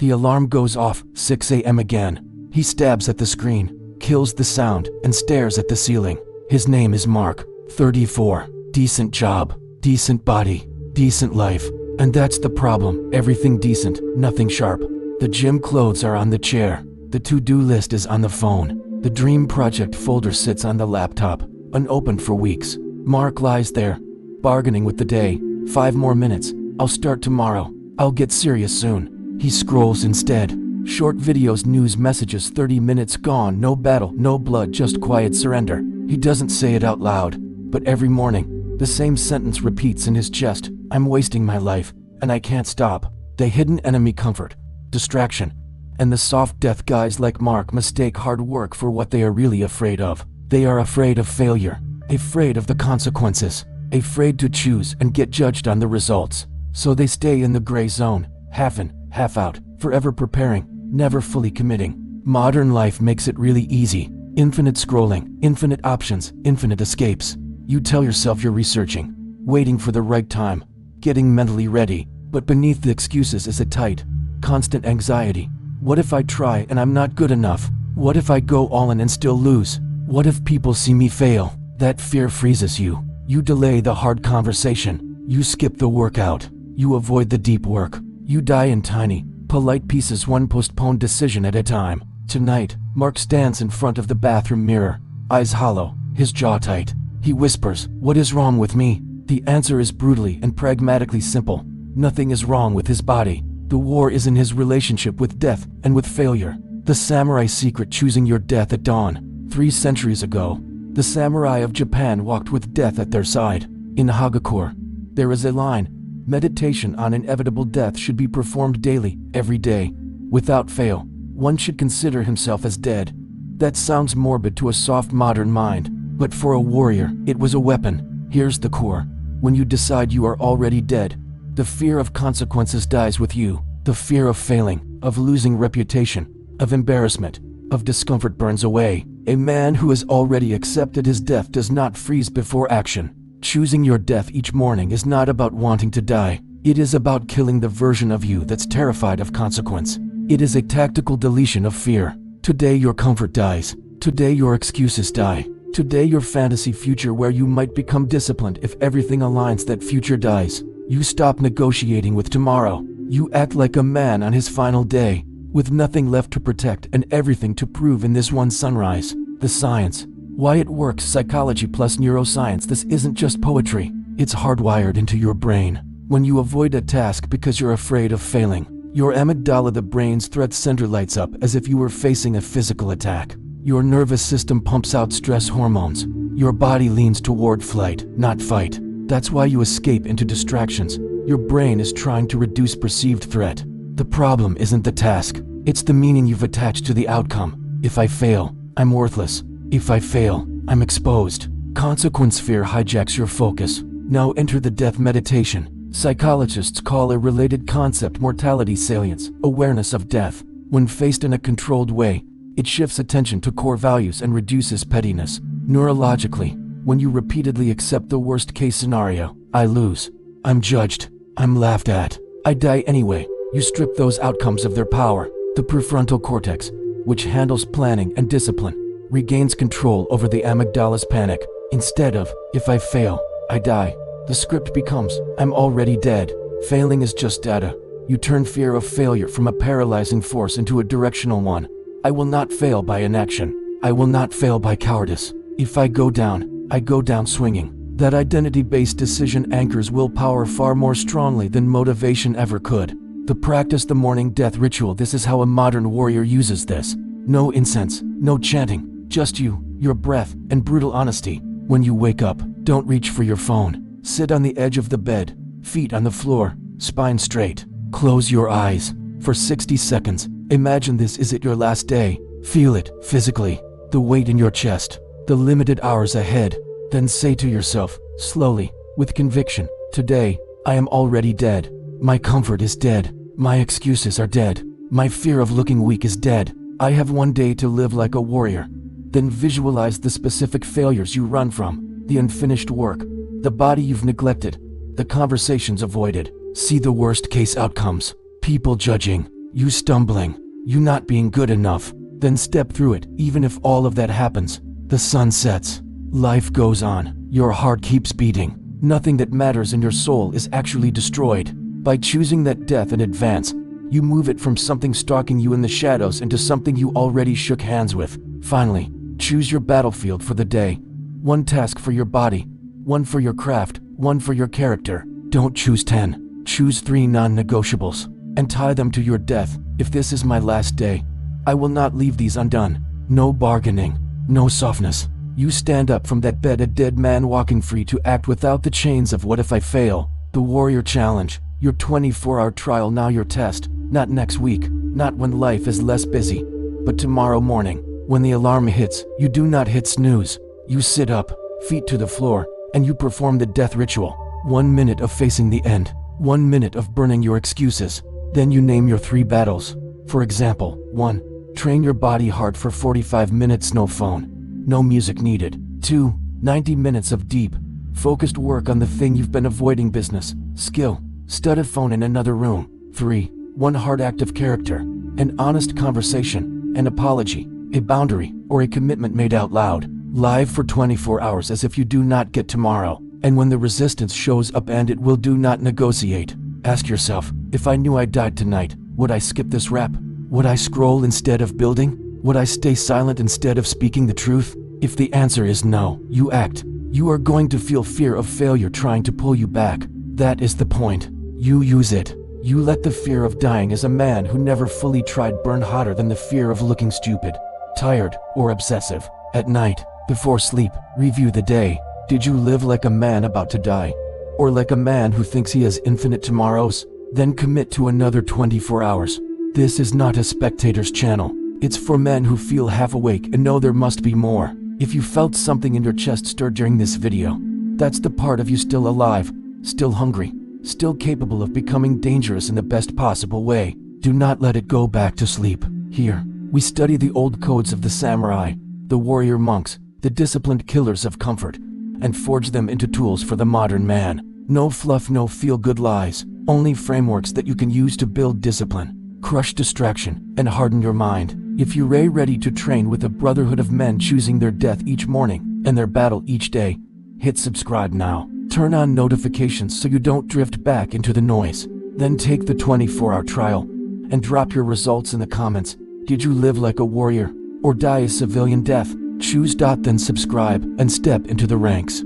The alarm goes off, 6 a.m. again. He stabs at the screen, kills the sound, and stares at the ceiling. His name is Mark, 34. Decent job, decent body, decent life. And that's the problem. Everything decent, nothing sharp. The gym clothes are on the chair. The to-do list is on the phone. The dream project folder sits on the laptop, unopened for weeks. Mark lies there, bargaining with the day. 5 more minutes. I'll start tomorrow. I'll get serious soon. He scrolls instead. Short videos, news messages, 30 minutes gone. No battle, no blood, just quiet surrender. He doesn't say it out loud, but every morning, the same sentence repeats in his chest. I'm wasting my life, and I can't stop. The hidden enemy: comfort, distraction, and the soft death. Guys like Mark mistake hard work for what they are really afraid of. They are afraid of failure, afraid of the consequences, afraid to choose and get judged on the results. So they stay in the gray zone, half in, half out, forever preparing, never fully committing. Modern life makes it really easy. Infinite scrolling, infinite options, infinite escapes. You tell yourself you're researching, waiting for the right time, getting mentally ready, but beneath the excuses is a tight, constant anxiety. What if I try and I'm not good enough? What if I go all in and still lose? What if people see me fail? That fear freezes you. You delay the hard conversation. You skip the workout. You avoid the deep work. You die in tiny, polite pieces, one postponed decision at a time. Tonight, Mark stands in front of the bathroom mirror, eyes hollow, his jaw tight. He whispers, "What is wrong with me?" The answer is brutally and pragmatically simple. Nothing is wrong with his body. The war is in his relationship with death and with failure. The samurai secret: choosing your death at dawn. 3 centuries ago, the samurai of Japan walked with death at their side. In Hagakure, there is a line: meditation on inevitable death should be performed daily, every day. Without fail, one should consider himself as dead. That sounds morbid to a soft modern mind, but for a warrior, it was a weapon. Here's the core. When you decide you are already dead, the fear of consequences dies with you. The fear of failing, of losing reputation, of embarrassment, of discomfort burns away. A man who has already accepted his death does not freeze before action. Choosing your death each morning is not about wanting to die. It is about killing the version of you that's terrified of consequence. It is a tactical deletion of fear. Today your comfort dies. Today your excuses die. Today your fantasy future where you might become disciplined if everything aligns, that future dies. You stop negotiating with tomorrow. You act like a man on his final day, with nothing left to protect and everything to prove in this one sunrise. The science. Why it works: psychology plus neuroscience. This isn't just poetry. It's hardwired into your brain. When you avoid a task because you're afraid of failing, your amygdala, the brain's threat center, lights up as if you were facing a physical attack. Your nervous system pumps out stress hormones. Your body leans toward flight, not fight. That's why you escape into distractions. Your brain is trying to reduce perceived threat. The problem isn't the task. It's the meaning you've attached to the outcome. If I fail, I'm worthless. If I fail, I'm exposed. Consequence fear hijacks your focus. Now enter the death meditation. Psychologists call a related concept mortality salience, awareness of death. When faced in a controlled way, it shifts attention to core values and reduces pettiness. Neurologically, when you repeatedly accept the worst-case scenario: I lose, I'm judged, I'm laughed at, I die anyway, you strip those outcomes of their power. The prefrontal cortex, which handles planning and discipline, regains control over the amygdala's panic. Instead of, if I fail, I die, the script becomes, I'm already dead. Failing is just data. You turn fear of failure from a paralyzing force into a directional one. I will not fail by inaction. I will not fail by cowardice. If I go down, I go down swinging. That identity-based decision anchors willpower far more strongly than motivation ever could. The practice: the morning death ritual. This is how a modern warrior uses this. No incense, no chanting, just you, your breath, and brutal honesty. When you wake up, don't reach for your phone. Sit on the edge of the bed, feet on the floor, spine straight. Close your eyes. For 60 seconds, imagine this is it, your last day. Feel it, physically, the weight in your chest, the limited hours ahead. Then say to yourself, slowly, with conviction, today, I am already dead. My comfort is dead. My excuses are dead. My fear of looking weak is dead. I have one day to live like a warrior. Then visualize the specific failures you run from, the unfinished work, the body you've neglected, the conversations avoided. See the worst case outcomes: people judging, you stumbling, you not being good enough. Then step through it. Even if all of that happens, the sun sets, life goes on, your heart keeps beating. Nothing that matters in your soul is actually destroyed. By choosing that death in advance, you move it from something stalking you in the shadows into something you already shook hands with. Finally, choose your battlefield for the day. One task for your body, one for your craft, one for your character. Don't choose 10. Choose 3 non-negotiables and tie them to your death. If this is my last day, I will not leave these undone. No bargaining, no softness. You stand up from that bed a dead man walking free to act without the chains of what if I fail. The warrior challenge, your 24-hour trial, now your test. Not next week, not when life is less busy, but tomorrow morning. When the alarm hits, you do not hit snooze. You sit up, feet to the floor, and you perform the death ritual. 1 minute of facing the end, 1 minute of burning your excuses. Then you name your 3 battles. For example, 1. Train your body hard for 45 minutes, no phone, no music needed. 2. 90 minutes of deep, focused work on the thing you've been avoiding, business, skill, stud phone in another room. 3. 1 hard act of character, an honest conversation, an apology, a boundary, or a commitment made out loud. Live for 24 hours as if you do not get tomorrow. And when the resistance shows up, and it will, do not negotiate. Ask yourself, if I knew I died tonight, would I skip this rap? Would I scroll instead of building? Would I stay silent instead of speaking the truth? If the answer is no, you act. You are going to feel fear of failure trying to pull you back. That is the point. You use it. You let the fear of dying as a man who never fully tried burn hotter than the fear of looking stupid, tired, or obsessive. At night, before sleep, review the day. Did you live like a man about to die? Or like a man who thinks he has infinite tomorrows? Then commit to another 24 hours. This is not a spectator's channel. It's for men who feel half awake and know there must be more. If you felt something in your chest stir during this video, that's the part of you still alive, still hungry, still capable of becoming dangerous in the best possible way. Do not let it go back to sleep. Here, we study the old codes of the samurai, the warrior monks, the disciplined killers of comfort, and forge them into tools for the modern man. No fluff, no feel-good lies, only frameworks that you can use to build discipline, crush distraction, and harden your mind. If you're ready to train with a brotherhood of men choosing their death each morning and their battle each day, hit subscribe now. Turn on notifications so you don't drift back into the noise. Then take the 24-hour trial and drop your results in the comments. Did you live like a warrior or die a civilian death? Choose. Then subscribe and step into the ranks.